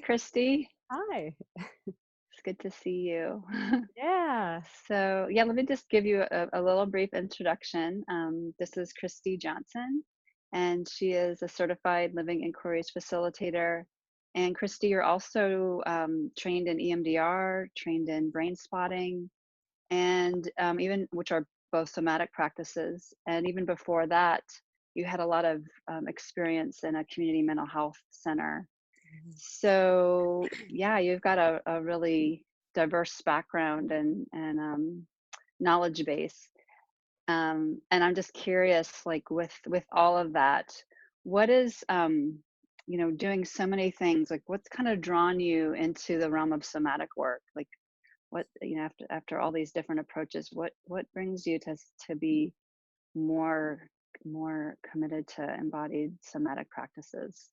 Kristy. Hi. It's good to see you. Yeah. So, yeah, let me just give you a little brief introduction. This is Kristy Johnsson, and she is a certified living inquiries facilitator. And Kristy, you're also trained in EMDR, trained in brain spotting, and even which are both somatic practices. And even before that, you had a lot of experience in a community mental health center. Mhm. So yeah, you've got a really diverse background and knowledge base. And I'm just curious, like with all of that, what is doing so many things, like what's kind of drawn you into the realm of somatic work? Like what, after all these different approaches, what brings you to be more more committed to embodied somatic practices?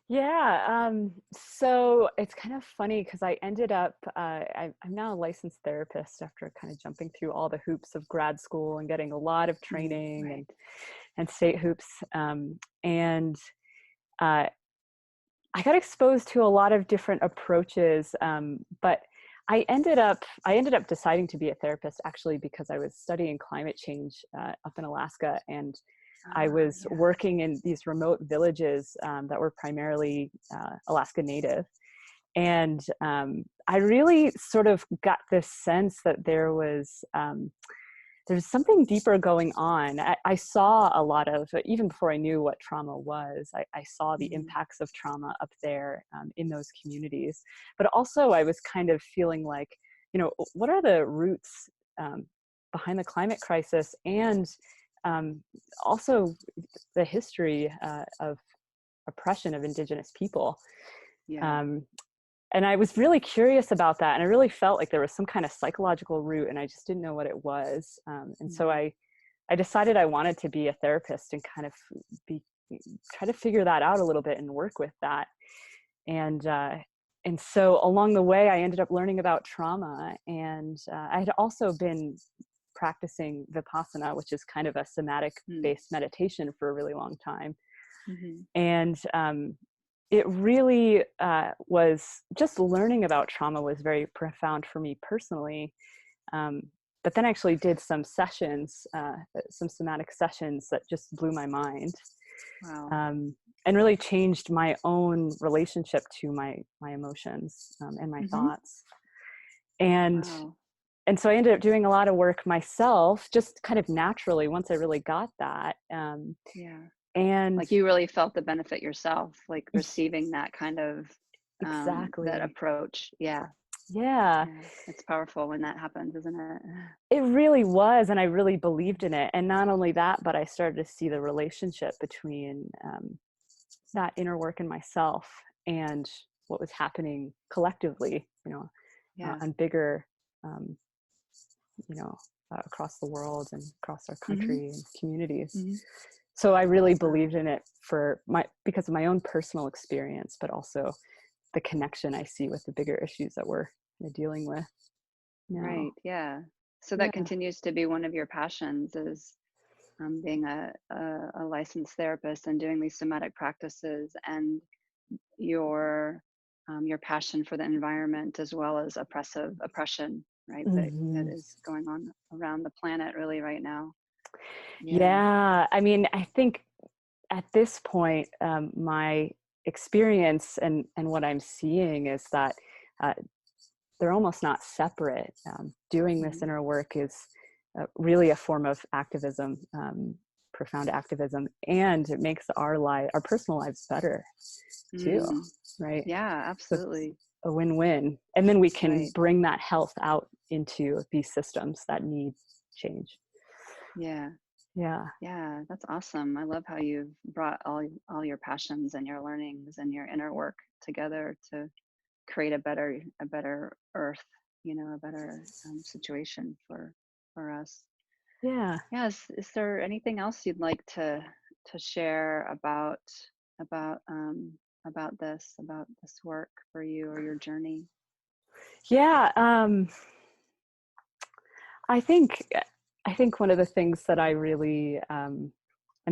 Yeah. So it's kind of funny because I ended up, I'm now a licensed therapist after kind of jumping through all the hoops of grad school and getting a lot of training Right. and state hoops. And uh, I got exposed to a lot of different approaches, but I ended up deciding to be a therapist actually because I was studying climate change up in Alaska, and I Ah, was yeah. working in these remote villages that were primarily Alaska Native. And I really sort of got this sense that there's something deeper going on. I saw a lot of, even before I knew what trauma was, I saw the Mhm. impacts of trauma up there in those communities. But also I was kind of feeling like, what are the roots um, behind the climate crisis, and um, also the history of oppression of Indigenous people. Yeah. Um, and I was really curious about that, and I really felt like there was some kind of psychological root, and I just didn't know what it was. And so Mhm. I decided I wanted to be a therapist and kind of be try to figure that out a little bit and work with that. And and so along the way, I ended up learning about trauma, and I had also been practicing Vipassana, which is kind of a somatic Mm. based meditation, for a really long time. Mhm. And it really was just learning about trauma was very profound for me personally. Um, but then I actually did some somatic sessions that just blew my mind, Wow. um, and really changed my own relationship to my emotions and my Mhm. thoughts. And Wow. and so I ended up doing a lot of work myself, just kind of naturally once I really got that. Yeah. And Like you really felt the benefit yourself, like receiving that kind of that exactly, approach. Yeah. yeah. Yeah. It's powerful when that happens, isn't it? It really was, and I really believed in it. And not only that, but I started to see the relationship between that inner work in myself and what was happening collectively, Yeah. on bigger, um, across the world and across our Mhm. country and communities. Mhm. So I really Wow. believed in it because of my own personal experience, but also the connection I see with the bigger issues that we're dealing with now. Right. Yeah. So that Yeah. continues to be one of your passions is being a licensed therapist and doing these somatic practices, and your passion for the environment as well as oppression, right? That Mhm. is going on around the planet really right now. Yeah. Yeah, I mean, I think at this point, my experience and what I'm seeing is that uh, they're almost not separate. Doing this Mhm. inner work is really a form of activism, profound activism, and it makes our personal lives better too, Mm. right? Yeah, So it's absolutely. a win-win, and then we can Right. bring that health out into these systems that need change. Yeah. Yeah. Yeah, that's awesome. I love how you've brought all your passions and your learnings and your inner work together to create a better earth, a better situation for us. Yeah. Yes. Is there anything else you'd like to share about about this work for you or your journey? Yeah, I think I think one of the things that I really I'm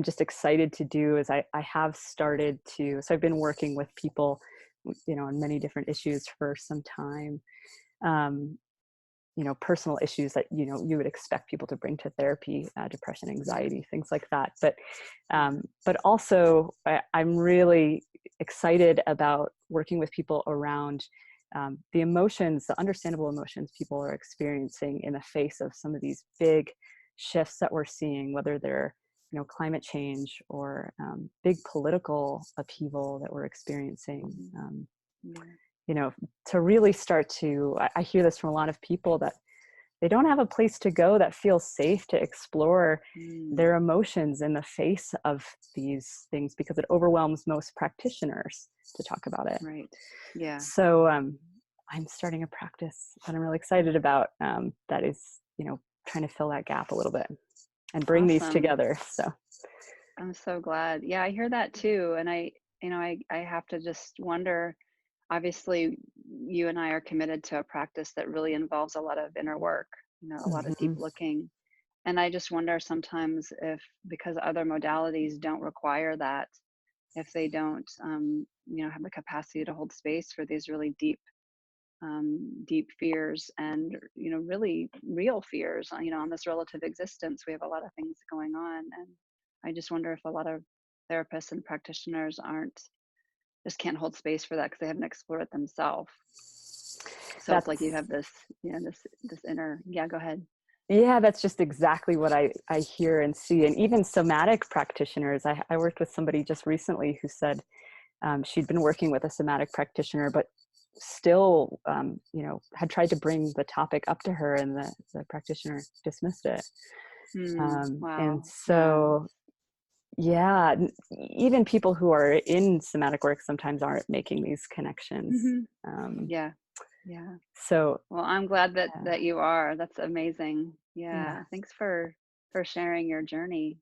just excited to do is I have started to. So I've been working with people on many different issues for some time. Um, personal issues that, you would expect people to bring to therapy, depression, anxiety, things like that. But also I'm really excited about working with people around the emotions, the understandable emotions people are experiencing in the face of some of these big shifts that we're seeing, whether they're, climate change or big political upheaval that we're experiencing. Yeah. To really start to, I hear this from a lot of people that they don't have a place to go that feels safe to explore their emotions in the face of these things, because it overwhelms most practitioners to talk about it. Right. Yeah. So I'm starting a practice that I'm really excited about, that is, trying to fill that gap a little bit and bring these Awesome. together. So I'm so glad. Yeah, I hear that too. And I have to just wonder, obviously you and I are committed to a practice that really involves a lot of inner work, a lot of deep mhm. looking. And I just wonder sometimes if, because other modalities don't require that, if they don't, have the capacity to hold space for these really deep fears and, really real fears, on this relative existence. We have a lot of things going on. And I just wonder if a lot of therapists and practitioners just can't hold space for that because they haven't explored it themselves. So it's like you That's have this inner, yeah, go ahead. Yeah, that's just exactly what I hear and see. And even somatic practitioners, I worked with somebody just recently who said she'd been working with a somatic practitioner, but still, had tried to bring the topic up to her, and the practitioner dismissed it. And Wow. Yeah. so, yeah, even people who are in somatic work sometimes aren't making these connections. Hmm. Um, Yeah. Yeah. so, Well, I'm glad that yeah, that you are. That's amazing. yeah, Yeah. Thanks for sharing your journey.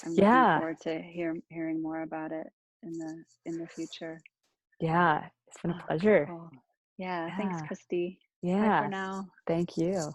I'm looking yeah, forward to hearing more about it in the future. yeah. It's been a Oh, pleasure. cool. Yeah. Thanks, Yeah, Kristy. Bye for yeah. now. Thank you.